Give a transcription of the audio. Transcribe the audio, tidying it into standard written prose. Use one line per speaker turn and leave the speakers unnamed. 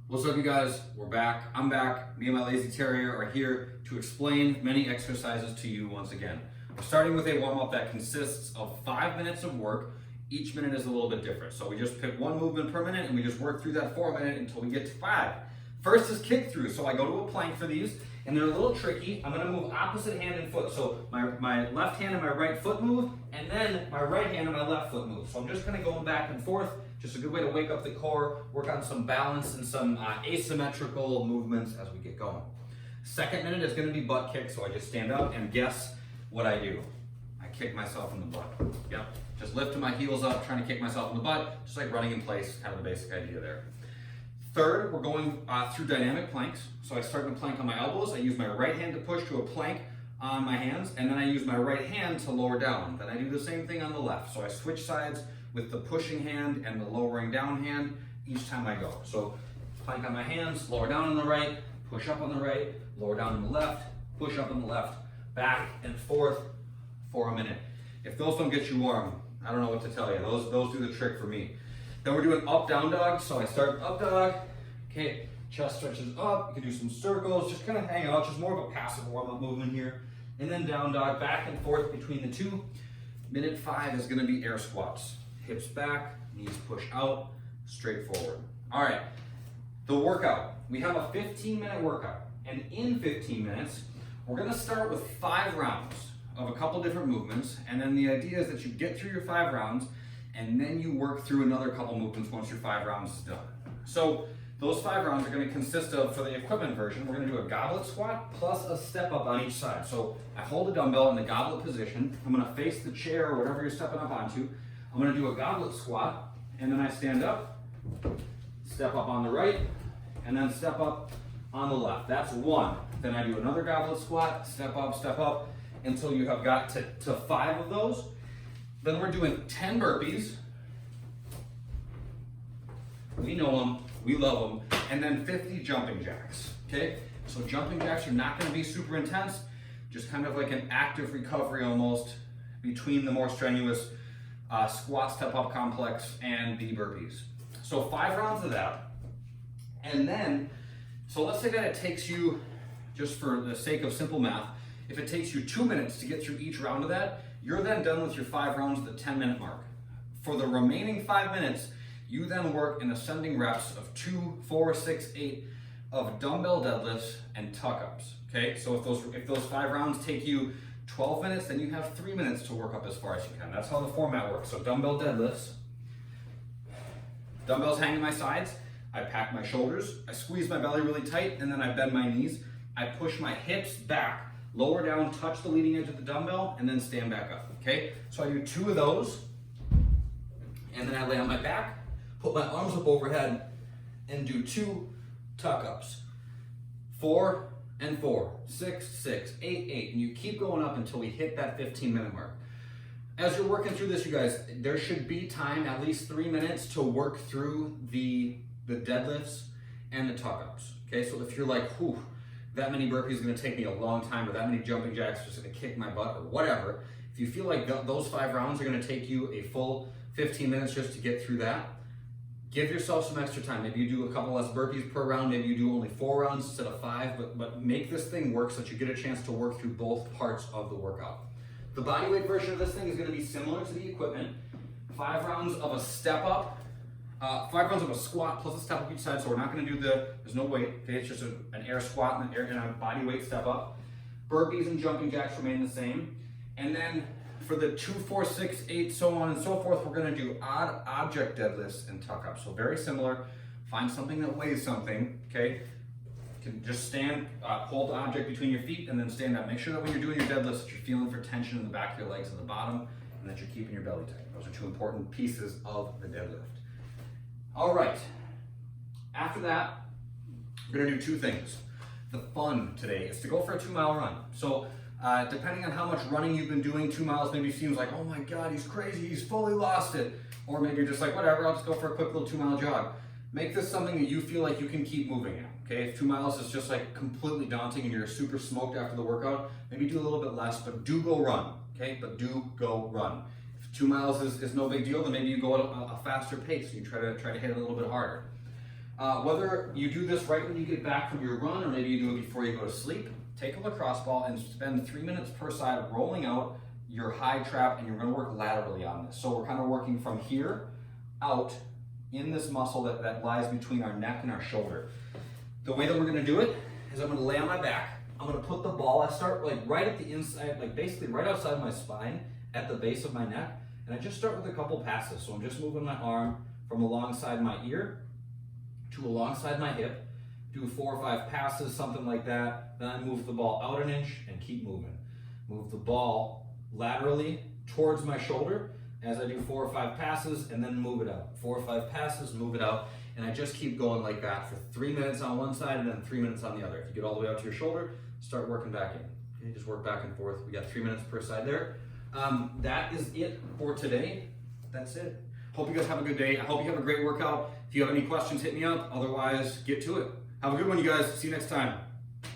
What's up, you guys? We're back. I'm back. Me and my lazy terrier are here to explain many exercises to you once again. We're starting with a warm-up that consists of 5 minutes of work. Each minute is a little bit different. So we just pick one movement per minute and we just work through that 4 minute until we get to 5. First is kick through. So I go to a plank for these and they're a little tricky. I'm gonna move opposite hand and foot. So my left hand and my right foot move, and then my right hand and my left foot move. So I'm just gonna go back and forth. Just a good way to wake up the core, work on some balance and some asymmetrical movements as we get going. Second minute is gonna be butt kick. So I just stand up and guess what I do. I kick myself in the butt. Yep, just lifting my heels up, trying to kick myself in the butt, just like running in place, kind of the basic idea there. Third, we're going through dynamic planks. So I start in a plank on my elbows. I use my right hand to push to a plank on my hands, and then I use my right hand to lower down. Then I do the same thing on the left. So I switch sides with the pushing hand and the lowering down hand each time I go. So plank on my hands, lower down on the right, push up on the right, lower down on the left, push up on the left, back and forth for a minute. If those don't get you warm, I don't know what to tell you. Those do the trick for me. Then we're doing up down dog. So I start up dog. Okay, chest stretches up. You can do some circles, just kind of hang out. Just more of a passive warm-up movement here. And then down dog, back and forth between the two. Minute 5 is gonna be air squats. Hips back, knees push out, straight forward. All right, the workout. We have a 15-minute workout. And in 15 minutes, we're gonna start with 5 rounds of a couple different movements. And then the idea is that you get through your 5 rounds and then you work through another couple movements once your 5 rounds is done. So those 5 rounds are gonna consist of, for the equipment version, we're gonna do a goblet squat plus a step up on each side. So I hold the dumbbell in the goblet position. I'm gonna face the chair or whatever you're stepping up onto. I'm gonna do a goblet squat, and then I stand up, step up on the right, and then step up on the left. That's 1. Then I do another goblet squat, step up, until you have got to 5 of those. Then we're doing 10 burpees. We know them, we love them. And then 50 jumping jacks, okay? So jumping jacks are not gonna be super intense, just kind of like an active recovery almost between the more strenuous squat step up complex and the burpees. So 5 rounds of that. And then, so let's say that it takes you, just for the sake of simple math, if it takes you 2 minutes to get through each round of that, you're then done with your 5 rounds at the 10-minute mark. For the remaining 5 minutes, you then work in ascending reps of 2, 4, 6, 8 of dumbbell deadlifts and tuck-ups, okay? So if those 5 rounds take you 12 minutes, then you have 3 minutes to work up as far as you can. That's how the format works. So dumbbell deadlifts, dumbbells hang at my sides, I pack my shoulders, I squeeze my belly really tight, and then I bend my knees. I push my hips back, lower down, touch the leading edge of the dumbbell, and then stand back up, okay? So I do 2 of those, and then I lay on my back, put my arms up overhead, and do 2 tuck-ups. 4 and 4, 6, 6, 8, 8, and you keep going up until we hit that 15-minute mark. As you're working through this, you guys, there should be time, at least 3 minutes, to work through the deadlifts and the tuck-ups, okay? So if you're like, whew, that many burpees is gonna take me a long time, or that many jumping jacks are just gonna kick my butt, or whatever, if you feel like those 5 rounds are gonna take you a full 15 minutes just to get through that, give yourself some extra time. Maybe you do a couple less burpees per round, maybe you do only 4 rounds instead of 5, but make this thing work so that you get a chance to work through both parts of the workout. The bodyweight version of this thing is gonna be similar to the equipment. 5 rounds of a step up, 5 rounds of a squat plus a step up each side, so we're not gonna do there's no weight, okay? It's just an air squat and a body weight step up. Burpees and jumping jacks remain the same. And then for the 2, 4, 6, 8, so on and so forth, we're gonna do odd object deadlifts and tuck ups. So very similar. Find something that weighs something, okay? You can just stand, hold the object between your feet and then stand up. Make sure that when you're doing your deadlifts that you're feeling for tension in the back of your legs and the bottom, and that you're keeping your belly tight. Those are 2 important pieces of the deadlift. All right, after that, we're gonna do 2 things. The fun today is to go for a 2-mile run. So depending on how much running you've been doing, 2 miles maybe seems like, oh my God, he's crazy, he's fully lost it. Or maybe you're just like, whatever, I'll just go for a quick little 2-mile jog. Make this something that you feel like you can keep moving at, okay? If 2 miles is just like completely daunting and you're super smoked after the workout, maybe do a little bit less, but do go run, okay? But do go run. 2 miles is no big deal, then maybe you go at a faster pace and you try to hit it a little bit harder. Whether you do this right when you get back from your run or maybe you do it before you go to sleep, take a lacrosse ball and spend 3 minutes per side rolling out your high trap, and you're going to work laterally on this. So we're kind of working from here out in this muscle that lies between our neck and our shoulder. The way that we're going to do it is I'm going to lay on my back. I'm going to put the ball, I start like right at the inside, like basically right outside my spine at the base of my neck, and I just start with a couple passes. So I'm just moving my arm from alongside my ear to alongside my hip, do 4 or 5 passes, something like that. Then I move the ball out an inch and keep moving. Move the ball laterally towards my shoulder as I do 4 or 5 passes, and then move it out. 4 or 5 passes, move it out, and I just keep going like that for 3 minutes on one side and then 3 minutes on the other. If you get all the way out to your shoulder, start working back in. Okay, just work back and forth. We got 3 minutes per side there. That is it for today. That's it. Hope you guys have a good day. I hope you have a great workout. If you have any questions, hit me up. Otherwise, get to it. Have a good one, you guys. See you next time.